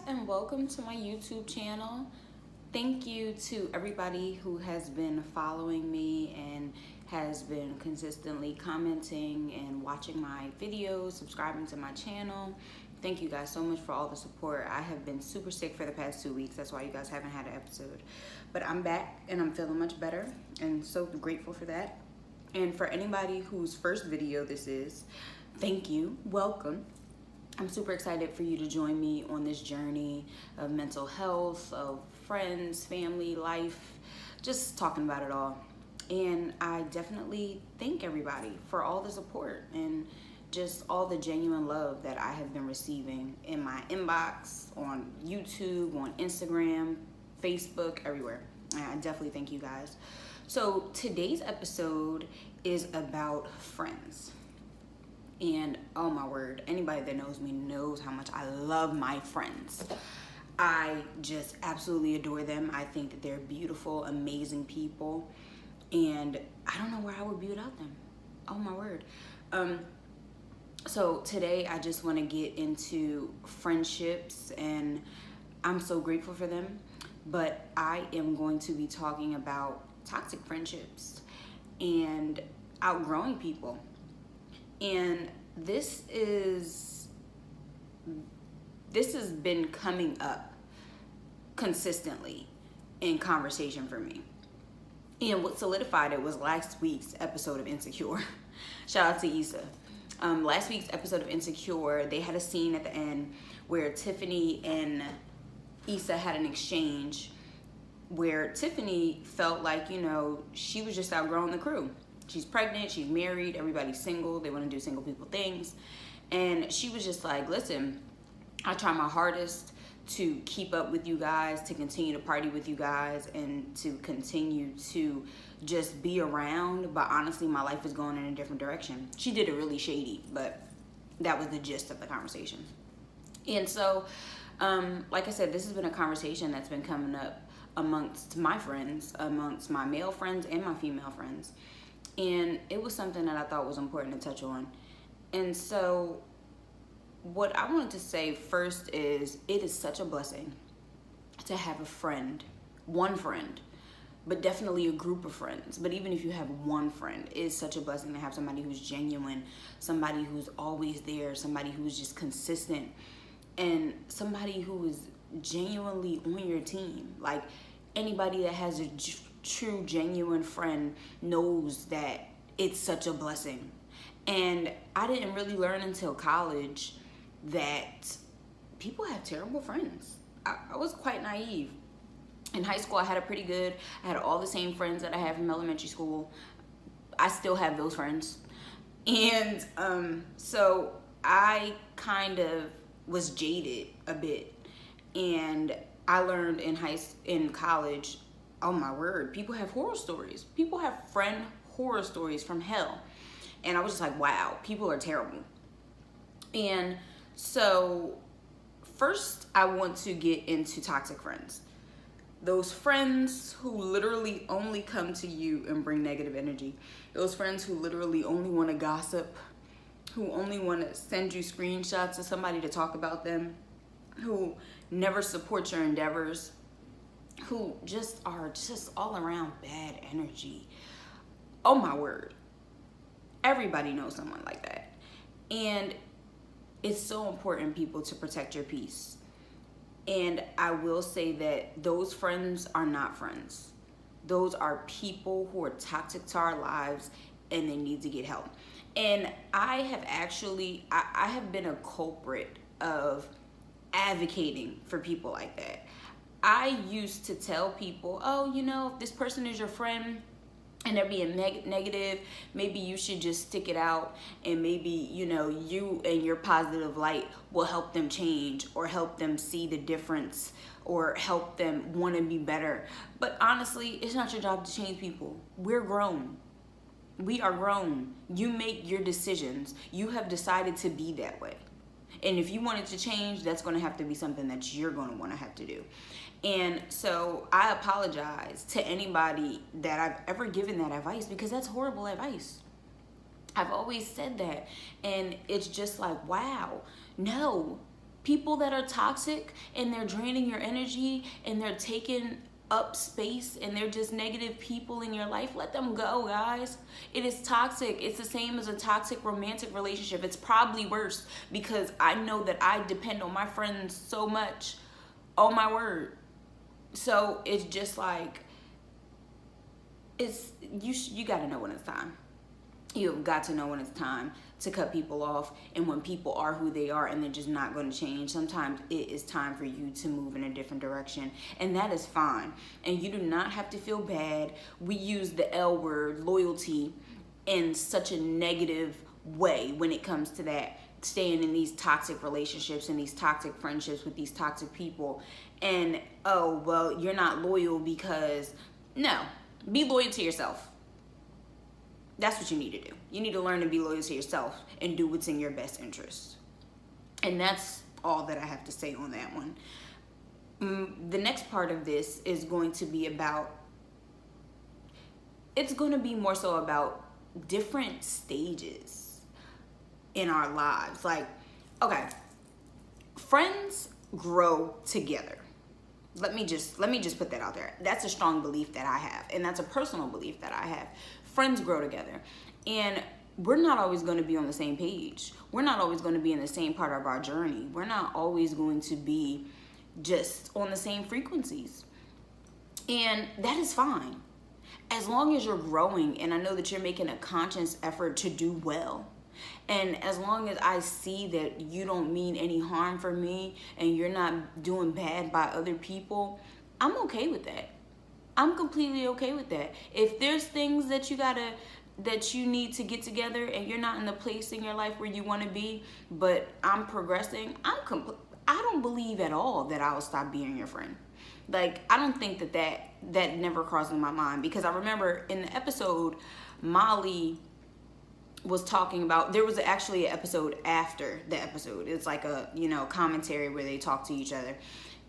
and welcome to my YouTube channel. Thank you to everybody who has been following me and has been consistently commenting and watching my videos, subscribing to my channel. Thank you guys so much for all the support. I have been super sick for the past 2 weeks. That's why you guys haven't had an episode. But I'm back and I'm feeling much better and so grateful for that. And for anybody whose first video this is, thank you, welcome. I'm super excited for you to join me on this journey of mental health, of friends, family, life, just talking about it all. And I definitely thank everybody for all the support and just all the genuine love that I have been receiving in my inbox, on YouTube, on Instagram, Facebook, everywhere. And I definitely thank you guys. So today's episode is about friends. And oh my word, anybody that knows me knows how much I love my friends. I just absolutely adore them. I think that they're beautiful, amazing people. And I don't know where I would be without them. Oh my word. So today I just want to get into friendships, and I'm so grateful for them. But I am going to be talking about toxic friendships and outgrowing people. And this has been coming up consistently in conversation for me. And what solidified it was last week's episode of Insecure. Shout out to Issa. Last week's episode of Insecure, they had a scene at the end where Tiffany and Issa had an exchange where Tiffany felt like, she was just outgrowing the crew. She's pregnant, she's married, everybody's single, they want to do single people things. And she was just like, listen, I try my hardest to keep up with you guys, to continue to party with you guys, and to continue to just be around. But honestly, my life is going in a different direction. She did it really shady, but that was the gist of the conversation. And so, like I said, this has been a conversation that's been coming up amongst my friends, amongst my male friends and my female friends. And it was something that I thought was important to touch on. And so what I wanted to say first is it is such a blessing to have a friend, one friend, but definitely a group of friends. But even if you have one friend, it is such a blessing to have somebody who's genuine, somebody who's always there, somebody who's just consistent, and somebody who is genuinely on your team. Like, anybody that has a true, genuine friend knows that it's such a blessing. And I didn't really learn until college that people have terrible friends. I was quite naive. In high school, I had all the same friends that I had from elementary school. I still have those friends. And so I kind of was jaded a bit. And I learned in college, oh my word, people have horror stories. People have friend horror stories from hell. And I was just like, wow, people are terrible. And so first I want to get into toxic friends. Those friends who literally only come to you and bring negative energy. Those friends who literally only want to gossip, who only want to send you screenshots of somebody to talk about them, who never support your endeavors, who just are just all around bad energy. Oh my word. Everybody knows someone like that. And it's so important, people, to protect your peace. And I will say that those friends are not friends. Those are people who are toxic to our lives and they need to get help. And I have been a culprit of advocating for people like that. I used to tell people, if this person is your friend and they're being negative, maybe you should just stick it out, and maybe, you and your positive light will help them change or help them see the difference or help them want to be better. But honestly, it's not your job to change people. We're grown. We are grown. You make your decisions. You have decided to be that way. And if you want it to change, that's going to have to be something that you're going to want to have to do. And so I apologize to anybody that I've ever given that advice, because that's horrible advice. I've always said that. And it's just like, wow, no, People that are toxic and they're draining your energy and they're taking up space and they're just negative people in your life, let them go, guys. It is toxic. It's the same as a toxic romantic relationship. It's probably worse because I know that I depend on my friends so much. Oh my word. So it's just like, you got to know when it's time. You've got to know when it's time to cut people off, and when people are who they are and they're just not going to change. Sometimes it is time for you to move in a different direction, and that is fine. And you do not have to feel bad. We use the L word, loyalty, in such a negative way when it comes to that, staying in these toxic relationships and these toxic friendships with these toxic people. And, oh, well, you're not loyal because, no, be loyal to yourself. That's what you need to do. You need to learn to be loyal to yourself and do what's in your best interest. And that's all that I have to say on that one. The next part of this is going to be about, it's going to be more so about different stages in our lives. Like, okay, friends grow together. Let me just put that out there. That's a strong belief that I have, and that's a personal belief that I have. Friends grow together, and we're not always going to be on the same page. We're not always going to be in the same part of our journey. We're not always going to be just on the same frequencies, and that is fine as long as you're growing. And I know that you're making a conscious effort to do well. And as long as I see that you don't mean any harm for me and you're not doing bad by other people, I'm okay with that. I'm completely okay with that. If there's things that you need to get together and you're not in the place in your life where you want to be, but I'm progressing, I don't believe at all that I'll stop being your friend. Like, I don't think that never crossed my mind, because I remember in the episode, Molly was talking about, there was actually an episode after the episode. It's like a, commentary where they talk to each other.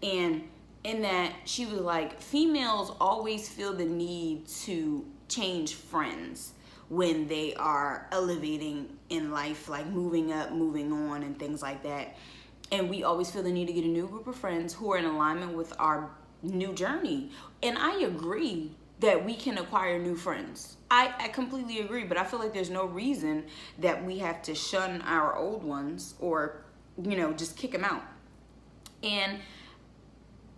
And in that, she was like, females always feel the need to change friends when they are elevating in life, like moving up, moving on, and things like that. And we always feel the need to get a new group of friends who are in alignment with our new journey. And I agree that we can acquire new friends. I completely agree, but I feel like there's no reason that we have to shun our old ones or, just kick them out. And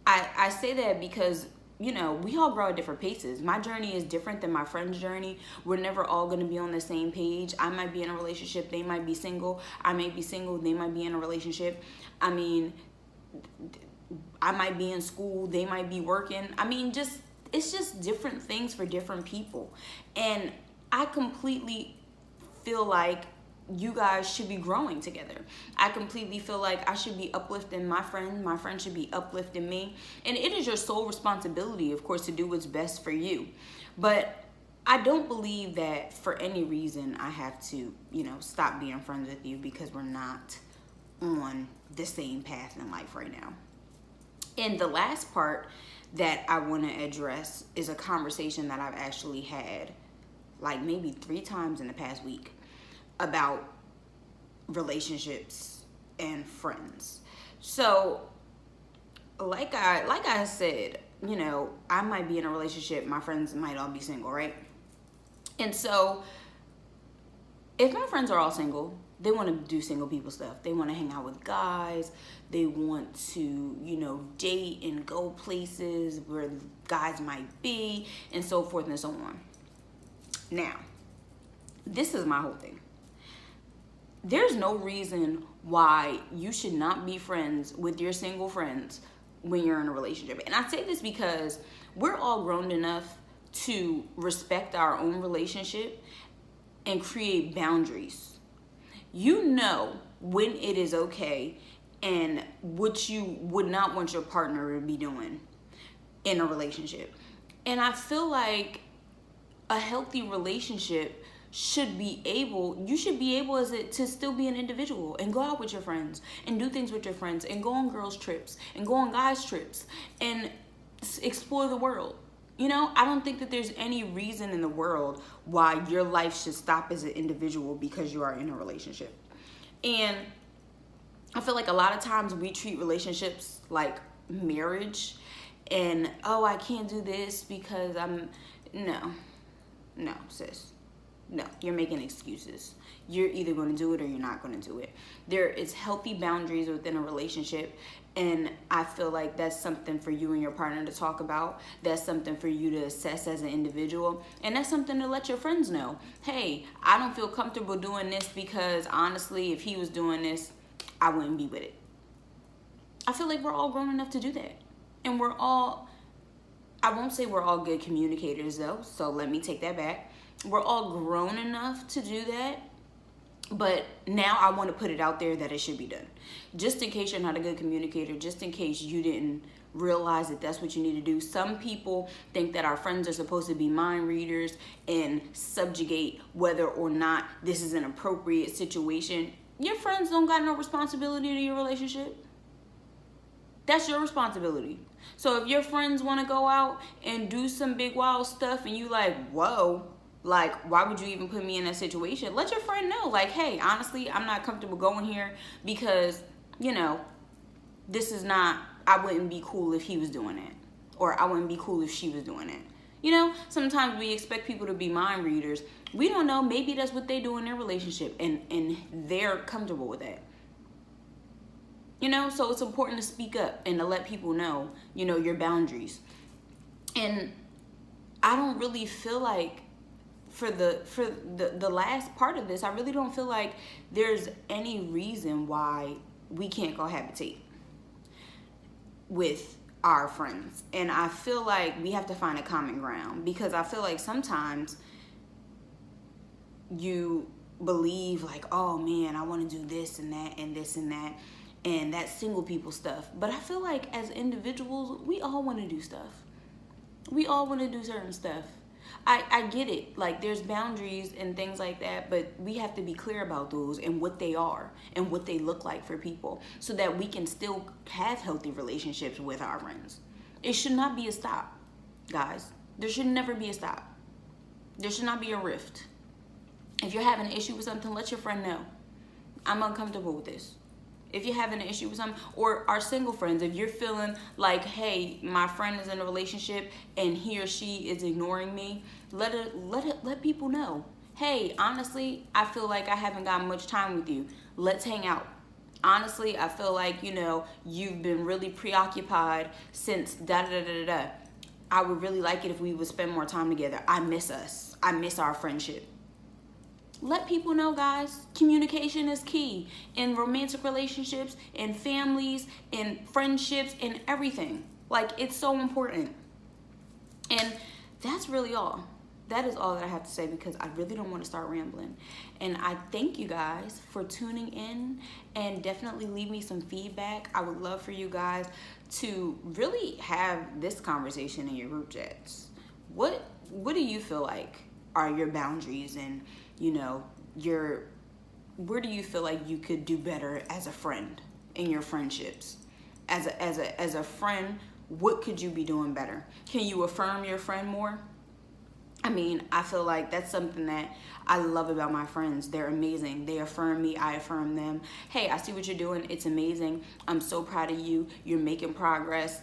I say that because, we all grow at different paces. My journey is different than my friend's journey. We're never all going to be on the same page. I might be in a relationship. They might be single. I may be single. They might be in a relationship. I mean, I might be in school. They might be working. I mean, it's just different things for different people. And I completely feel like you guys should be growing together. I completely feel like I should be uplifting my friend should be uplifting me. And it is your sole responsibility, of course, to do what's best for you. But I don't believe that for any reason I have to, stop being friends with you because we're not on the same path in life right now. And the last part that I want to address is a conversation that I've actually had like maybe 3 times in the past week about relationships and friends. So like I said, I might be in a relationship, my friends might all be single, right? And so if my friends are all single, they want to do single people stuff. They want to hang out with guys. They want to, date and go places where guys might be, and so forth and so on. Now, this is my whole thing. There's no reason why you should not be friends with your single friends when you're in a relationship. And I say this because we're all grown enough to respect our own relationship and create boundaries. You know when it is okay and what you would not want your partner to be doing in a relationship. And I feel like a healthy relationship you should be able to still be an individual and go out with your friends and do things with your friends and go on girls trips and go on guys trips and explore the world. I don't think that there's any reason in the world why your life should stop as an individual because you are in a relationship. And I feel like a lot of times we treat relationships like marriage, and oh, I can't do this because no, sis. No, you're making excuses. You're either going to do it or you're not going to do it. There is healthy boundaries within a relationship, and I feel like that's something for you and your partner to talk about. That's something for you to assess as an individual, and that's something to let your friends know. Hey, I don't feel comfortable doing this because honestly, if he was doing this, I wouldn't be with it. I feel like we're all grown enough to do that, and I won't say we're all good communicators though, so let me take that back. We're all grown enough to do that, but now I want to put it out there that it should be done. Just in case you're not a good communicator, just in case you didn't realize that that's what you need to do. Some people think that our friends are supposed to be mind readers and subjugate whether or not this is an appropriate situation. Your friends don't got no responsibility to your relationship. That's your responsibility. So if your friends want to go out and do some big wild stuff and you like, whoa, like, why would you even put me in that situation? Let your friend know, like, hey, honestly, I'm not comfortable going here because, this is not, I wouldn't be cool if he was doing it. Or I wouldn't be cool if she was doing it. Sometimes we expect people to be mind readers. We don't know. Maybe that's what they do in their relationship and they're comfortable with that. So it's important to speak up and to let people know, your boundaries. And I don't really feel like for the last part of this, I really don't feel like there's any reason why we can't cohabitate with our friends. And I feel like we have to find a common ground, because I feel like sometimes you believe like, oh man, I want to do this and that and this and that. And that's single people stuff. But I feel like as individuals, we all want to do stuff. We all want to do certain stuff. I get it. Like, there's boundaries and things like that, but we have to be clear about those and what they are and what they look like for people so that we can still have healthy relationships with our friends. It should not be a stop, guys. There should never be a stop. There should not be a rift. If you're having an issue with something, let your friend know. I'm uncomfortable with this. If you're having an issue with something, or our single friends, if you're feeling like, hey, my friend is in a relationship and he or she is ignoring me, let people know. Hey, honestly, I feel like I haven't got much time with you. Let's hang out. Honestly, I feel like, you've been really preoccupied since da-da-da-da-da. I would really like it if we would spend more time together. I miss us. I miss our friendship. Let people know, guys. Communication is key in romantic relationships, in families, in friendships, in everything. Like, it's so important. And that's really all. That is all that I have to say, because I really don't want to start rambling. And I thank you guys for tuning in, and definitely leave me some feedback. I would love for you guys to really have this conversation in your group chats. What do you feel like are your boundaries, and where do you feel like you could do better as a friend in your friendships? As a friend, what could you be doing better? Can you affirm your friend more? I mean, I feel like that's something that I love about my friends. They're amazing. They affirm me. I affirm them. Hey, I see what you're doing. It's amazing. I'm so proud of you. You're making progress.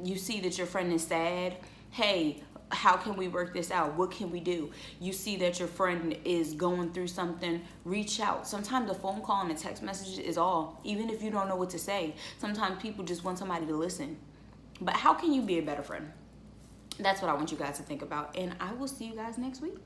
You see that your friend is sad. Hey, how can we work this out? What can we do? You see that your friend is going through something, reach out. Sometimes a phone call and a text message is all, even if you don't know what to say. Sometimes people just want somebody to listen. But how can you be a better friend? That's what I want you guys to think about. And I will see you guys next week.